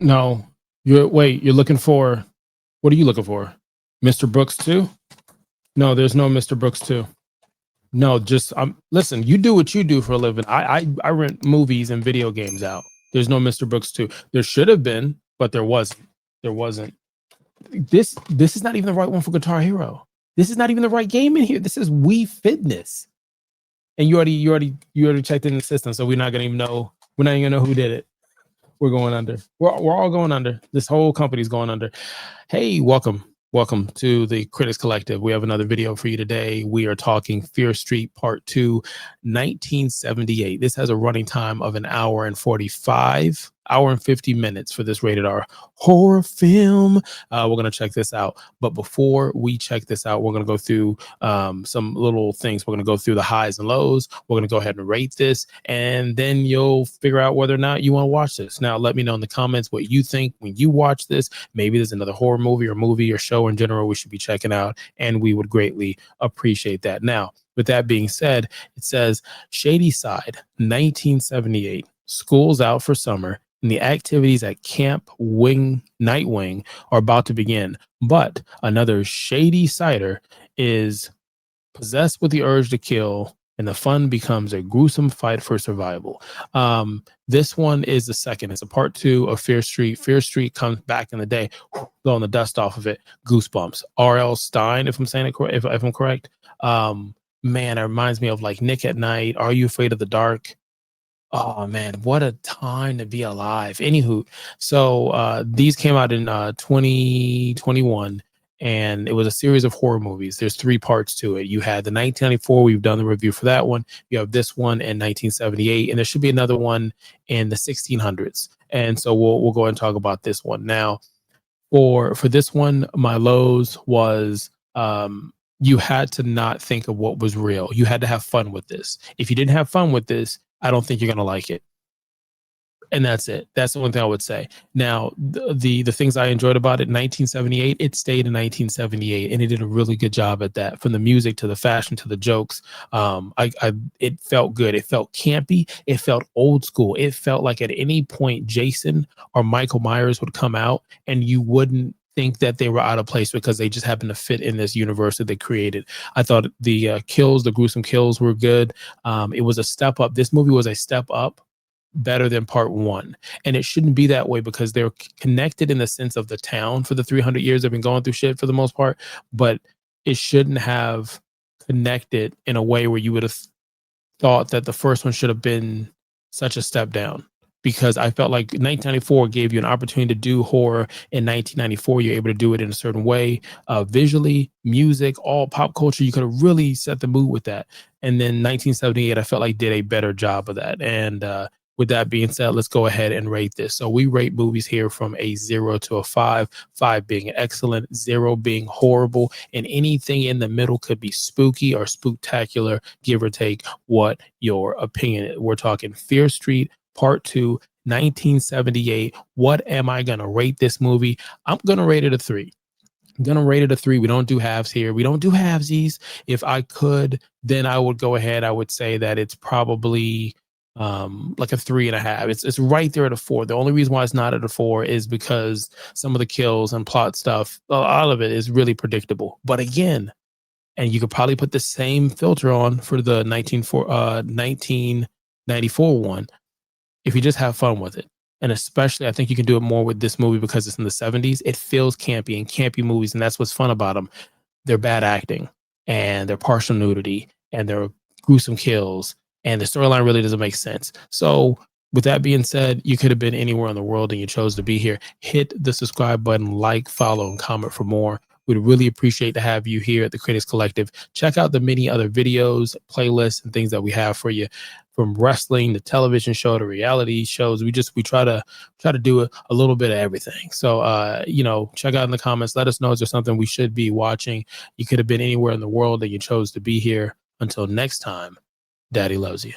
No, you're looking for, what are you looking for? Mr. Brooks 2? No, there's no Mr. Brooks 2. No, just listen, you do what you do for a living. I rent movies and video games out. There's no Mr. Brooks 2. There should have been, but there wasn't. There wasn't. This is not even the right one for Guitar Hero. This is not even the right game in here. This is Wii Fitness. And you already checked in the system, so we're not gonna even know. We're not even gonna know who did it. We're going under. We're all going under. This whole company's going under. Hey, welcome to the Critics Collective. We have another video for you today. We are talking Fear Street Part 2, 1978. This has a running time of an hour and 50 minutes for this rated R horror film. We're going to check this out. But before we check this out, we're going to go through some little things. We're going to go through the highs and lows. We're going to go ahead and rate this, and then you'll figure out whether or not you want to watch this. Now, let me know in the comments what you think when you watch this. Maybe there's another horror movie or show in general we should be checking out, and we would greatly appreciate that. Now, with that being said, it says Shady Side, 1978. School's out for summer, and the activities at Camp Nightwing are about to begin. But another shady sider is possessed with the urge to kill, and the fun becomes a gruesome fight for survival. This one is the second. It's a part 2 of Fear Street. Fear Street comes back in the day, blowing the dust off of it. Goosebumps. RL Stine, if I'm saying it correct, if I'm correct. Man, it reminds me of like Nick at Night. Are You Afraid of the Dark? Oh man, what a time to be alive. Anywho, so these came out in 2021. And it was a series of horror movies. There's 3 parts to it. You had the 1994, we've done the review for that one. You have this one in 1978, and there should be another one in the 1600s. And so we'll go ahead and talk about this one. Now, for this one, my lows was you had to not think of what was real. You had to have fun with this. If you didn't have fun with this, I don't think you're going to like it. And that's it. That's the one thing I would say. Now, the things I enjoyed about it, 1978, it stayed in 1978, and it did a really good job at that. From the music to the fashion to the jokes, it felt good. It felt campy. It felt old school. It felt like at any point Jason or Michael Myers would come out, and you wouldn't think that they were out of place because they just happened to fit in this universe that they created. I thought the kills, the gruesome kills, were good. It was a step up. This movie was a step up, better than part 1, and it shouldn't be that way because they're connected in the sense of the town. For the 300 years they've been going through shit for the most part, but it shouldn't have connected in a way where you would have thought that the first one should have been such a step down, because I felt like 1994 gave you an opportunity to do horror. In 1994 you're able to do it in a certain way, visually, music, all pop culture. You could have really set the mood with that. And then 1978 I felt like did a better job of that. And with that being said, let's go ahead and rate this. So we rate movies here from a 0 to a 5, 5 being excellent, 0 being horrible, and anything in the middle could be spooky or spooktacular, give or take what your opinion is. We're talking Fear Street Part 2, 1978. What am I going to rate this movie? I'm going to rate it a 3. I'm going to rate it a 3. We don't do halves here. We don't do halvesies. If I could, then I would go ahead. I would say that it's probably like a 3.5. It's right there at a 4. The only reason why it's not at a 4 is because some of the kills and plot stuff, a lot of it is really predictable. But again, and you could probably put the same filter on for the 1994 one, if you just have fun with it. And especially, I think you can do it more with this movie because it's in the 70s. It feels campy, and campy movies, and that's what's fun about them. They're bad acting, and they're partial nudity, and they're gruesome kills, and the storyline really doesn't make sense. So with that being said, you could have been anywhere in the world and you chose to be here. Hit the subscribe button, like, follow, and comment for more. We'd really appreciate to have you here at the Critics Collective. Check out the many other videos, playlists, and things that we have for you, from wrestling to television show to reality shows. We try to do a little bit of everything. So check out in the comments. Let us know, is there something we should be watching? You could have been anywhere in the world and you chose to be here. Until next time, Daddy loves you.